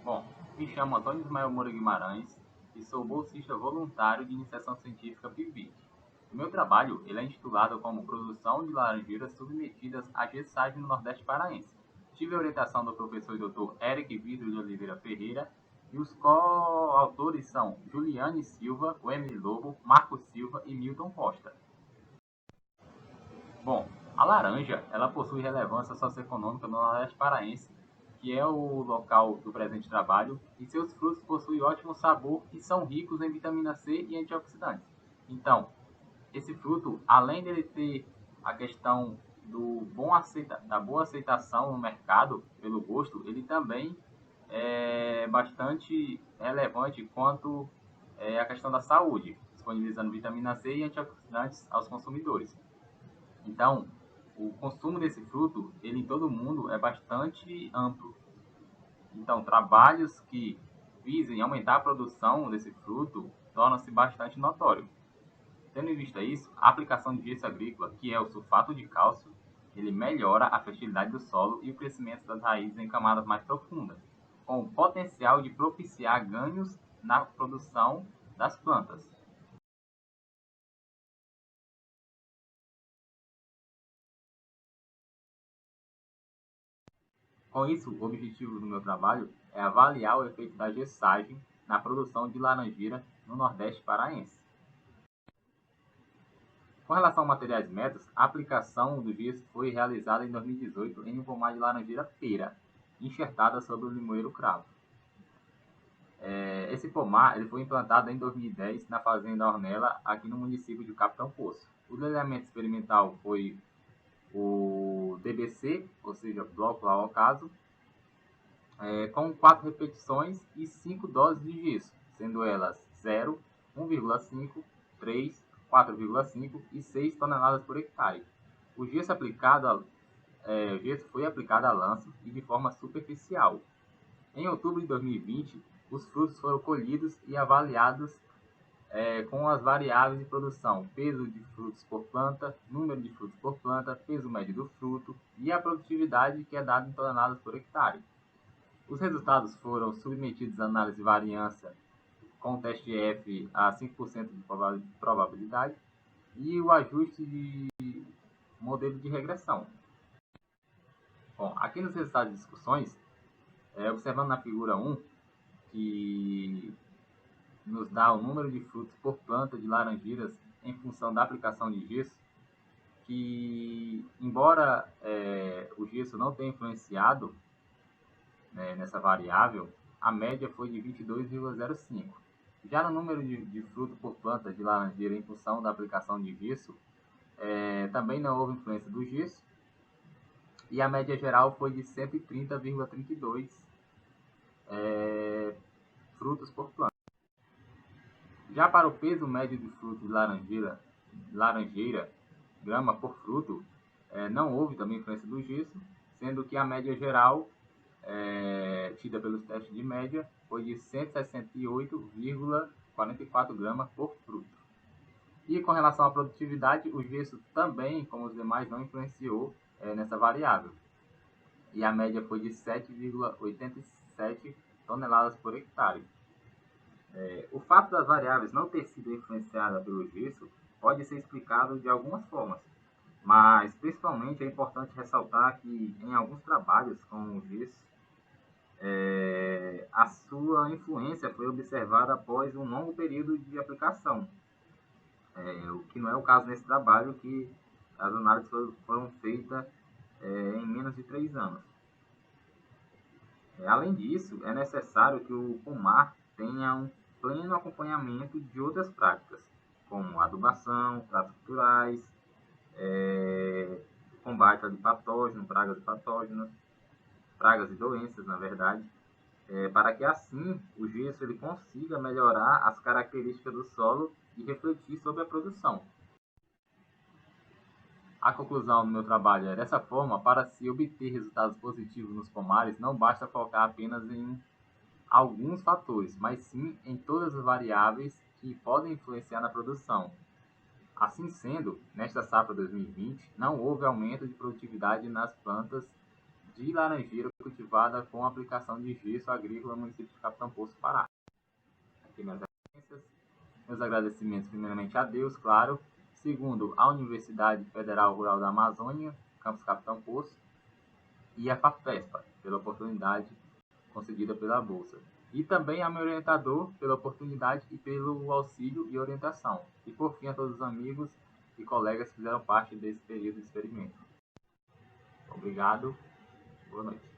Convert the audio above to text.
Bom, me chamo Antônio Ismael Moura Guimarães e sou bolsista voluntário de iniciação científica PIBIC. O meu trabalho ele é intitulado como Produção de Laranjeiras Submetidas à Gessagem no Nordeste Paraense. Tive a orientação do professor Dr. Eric Vitor de Oliveira Ferreira e os coautores são Juliane Silva, Wemily Lobo, Marcos Silva e Milton Costa. Bom, a laranja, ela possui relevância socioeconômica no Nordeste Paraense, que é o local do presente trabalho, e seus frutos possuem ótimo sabor e são ricos em vitamina C e antioxidantes. Então, esse fruto, além dele ter a questão da boa aceitação no mercado pelo gosto, ele também é bastante relevante quanto a questão da saúde, disponibilizando vitamina C e antioxidantes aos consumidores. Então, o consumo desse fruto, ele em todo o mundo é bastante amplo. Então, trabalhos que visem aumentar a produção desse fruto tornam-se bastante notório. Tendo em vista isso, a aplicação de gesso agrícola, que é o sulfato de cálcio, ele melhora a fertilidade do solo e o crescimento das raízes em camadas mais profundas, com o potencial de propiciar ganhos na produção das plantas. Com isso, o objetivo do meu trabalho é avaliar o efeito da gessagem na produção de laranjeira no Nordeste paraense. Com relação a materiais médicos, a aplicação do gesso foi realizada em 2018 em um pomar de laranjeira pera, enxertada sobre o limoeiro cravo. Esse pomar ele foi implantado em 2010 na fazenda Ornella, aqui no município de Capitão Poço. O delineamento experimental foi o DBC, ou seja, bloco ao caso, com 4 repetições e 5 doses de gesso, sendo elas 0, 1,5, 3, 4,5 e 6 toneladas por hectare. O gesso, o gesso foi aplicado a lanço e de forma superficial. Em outubro de 2020, os frutos foram colhidos e avaliados com as variáveis de produção, peso de frutos por planta, número de frutos por planta, peso médio do fruto e a produtividade que é dada em toneladas por hectare. Os resultados foram submetidos à análise de variância com o teste F a 5% de probabilidade e o ajuste de modelo de regressão. Bom, aqui nos resultados de discussões, observando na figura 1, que nos dá o número de frutos por planta de laranjeiras em função da aplicação de gesso, que embora o gesso não tenha influenciado nessa variável, a média foi de 22,05. Já no número de fruto por planta de laranjeira em função da aplicação de gesso, também não houve influência do gesso, e a média geral foi de 130,32 frutos por planta. Já para o peso médio de fruto de laranjeira grama por fruto, não houve também influência do gesso, sendo que a média geral tida pelos testes de média, foi de 168,44 gramas por fruto. E com relação à produtividade, o gesso também, como os demais, não influenciou nessa variável. E a média foi de 7,87 toneladas por hectare. O fato das variáveis não ter sido influenciada pelo gesso pode ser explicado de algumas formas, mas principalmente é importante ressaltar que em alguns trabalhos com o gesso, a sua influência foi observada após um longo período de aplicação, o que não é o caso nesse trabalho, que as análises foram feitas em menos de 3 anos. Além disso, é necessário que o pomar tenha um pleno acompanhamento de outras práticas, como adubação, tratos culturais, combate de patógenos, pragas e doenças, na verdade, para que assim o gesso ele consiga melhorar as características do solo e refletir sobre a produção. A conclusão do meu trabalho é dessa forma: para se obter resultados positivos nos pomares, não basta focar apenas em alguns fatores, mas sim em todas as variáveis que podem influenciar na produção. Assim sendo, nesta safra 2020, não houve aumento de produtividade nas plantas de laranjeira cultivada com aplicação de gesso agrícola no município de Capitão Poço, Pará. Aqui minhas referências, meus agradecimentos primeiramente a Deus, claro. Segundo, à Universidade Federal Rural da Amazônia, campus Capitão Poço, e a FAPESPA, pela oportunidade concedida pela Bolsa. E também ao meu orientador pela oportunidade e pelo auxílio e orientação. E por fim a todos os amigos e colegas que fizeram parte desse período de experimento. Obrigado. Boa noite.